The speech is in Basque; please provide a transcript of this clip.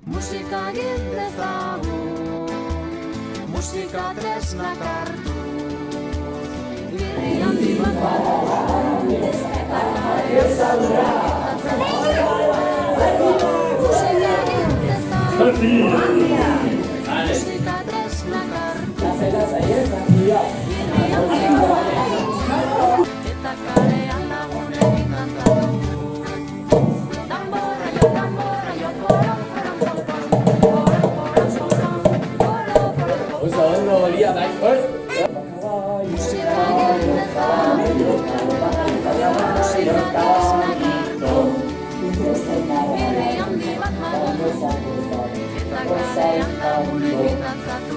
Musika egin dezagun, musika tresnak hartu, birri handi bat badu, eta kare zaurra musika egin dezagun, musika tresnak hartu, birri handi bat badu, eta karean lagun egin dantzatu. Tambora jo, porom, porom, porom, porom, porom, porom, porom. Oso ondo olia bai, ez? Musika egin dezagun, musika tresnak hartu, birri handi bat badu, eta karean lagun egin dantzatu.